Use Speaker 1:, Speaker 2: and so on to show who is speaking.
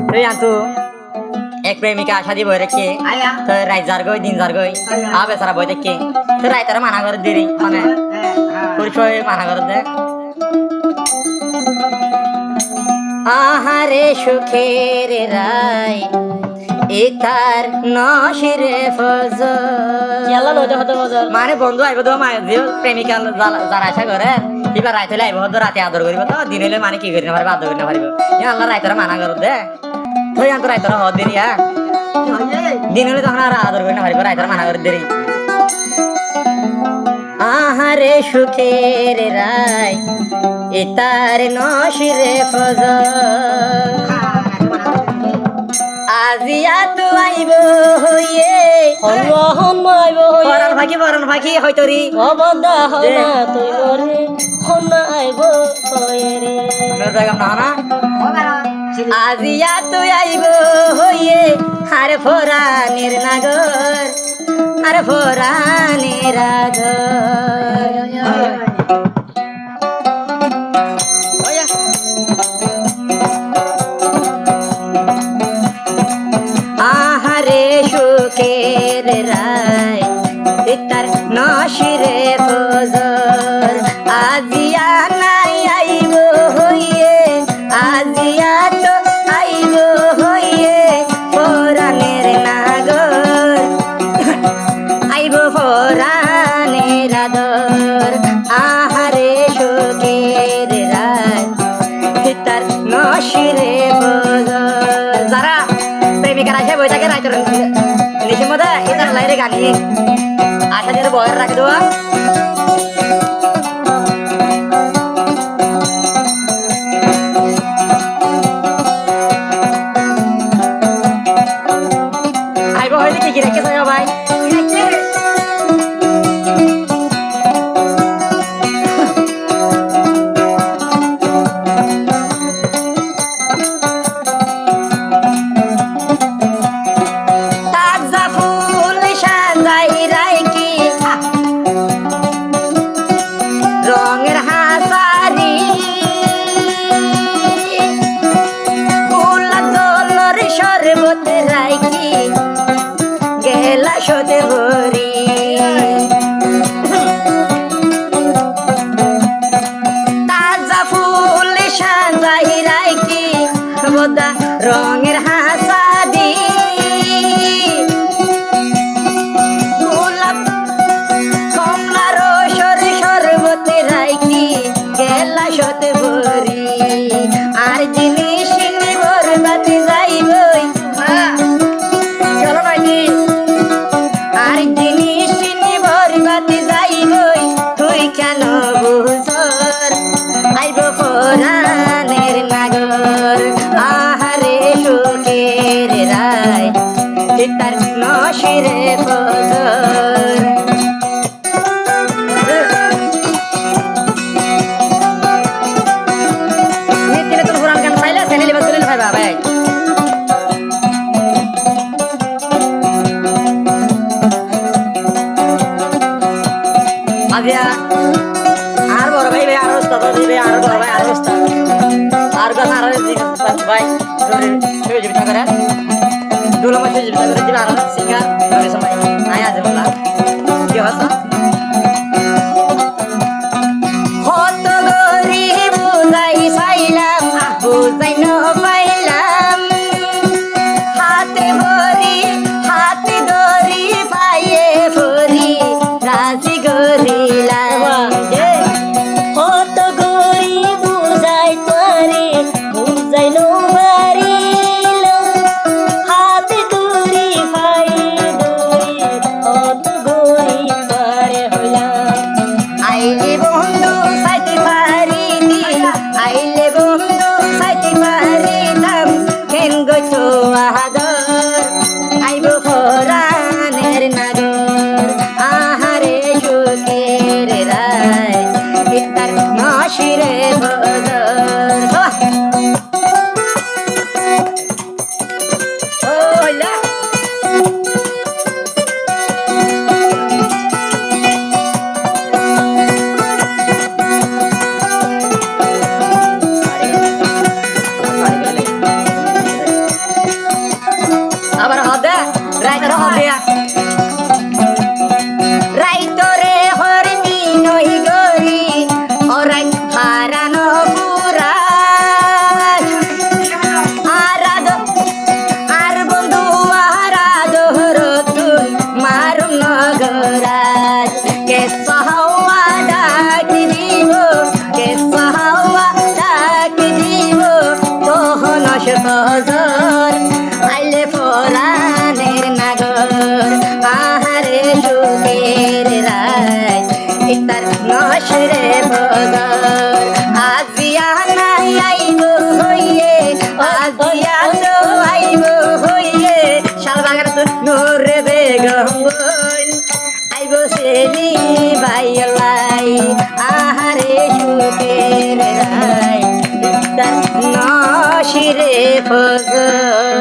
Speaker 1: তুই আনতু এক প্রেমিকা আশা দি বই রেখে তো রাত যার গই দিন যার গই বেচারা বই দেখে তো রাত তারা মানা করে দেরি মানে পরিচয় মানা করে দে আহারে সুখের রাই ইতার নশিরে ফজর মানে বন্ধু আইব তো মায়ের দিও প্রেমিকা যারা আশা করে এবার রাত হলে আইব হতো রাতে আদর করিব তো দিন হলে মানে কি করি না পারবে আদর করি না পারিব আল্লাহ রাইতারা মানা করো দে তুই আনতো রাইতারা হদ দেরি দিন হলে তখন আর আদর করি না পারিব রাইতারা মানা করে দেরি আহারে সুখের রাই ইতার নশিরে ফজর আজিয়া তো আইব হইয়ে পরান ফাঁকি হয়তরি আজিয়া তো আইব হইয়ে আরে ফোরানের নাগর আরে ফোরানের আঘর আহারে সুখের রাই ইতার নশিরে ফজর আজিয়া নাই আইব হইয়ে আজিয়া তো আইব হইয়ে ফোরানের নাগর আইব ফোরানের আদর আহারে সুখের রাই ইতার নশিরে ফজর যারা প্রেমিকার আসে বই থাকে রাইতর নিচের মধ্যে এটার লাইরে গানি আশা দিয়ে বয়ের রাখি দেওয়া আইব হয়তো কি কি রেখেছে ভাই রঙের হাসারি ফুলার শরবত রাইকি গেলা সতে ভরি তাজা ফুল সাজাই রাইকি বোদা রঙের হাসারি গেলা সতে ভরি আর জিনিস নিবর বাতি যাইবই চলো নাকি আর জিনিস নিবর বাতি যাইবই তুই কেন বুঝর আইব ফোরানের নাগর আহারে সুখের রাই তার নশিরে ফজর আজিয়া আর বড় ভাই ভাই আরো উস্তাদ দিবে আর বড় ভাই আরো উস্তাদ আর কথা আর ভাই ধরে জীবিত করে দুলো মাসে জীবিত করে দিবে আর সিঙ্গার ধরে সময় আয় আজ বলা কি হতো হত গরিব বুঝাই পাইলাম বুঝাই ন পাইলাম হাতে ভরি হাতে ধরি পাইয়ে ভরি রাজি গরিলাম
Speaker 2: হত গরি বুঝাই তোরে বুঝাইল বাড়িল হাতে দড়ি ভাই দড়ি
Speaker 1: নশর ফজর আইলে ফরানের নাগর আহারে সুখের রাত ইতার নশরে ফজর আজিয়া নাই আইব হইয়ে আজিয়া তো আইব হইয়ে শালবাগার তো নোরে বেগম বল আইব সেলি বাইলাই আহারে সুখের রাত ইতার নশরে ফজর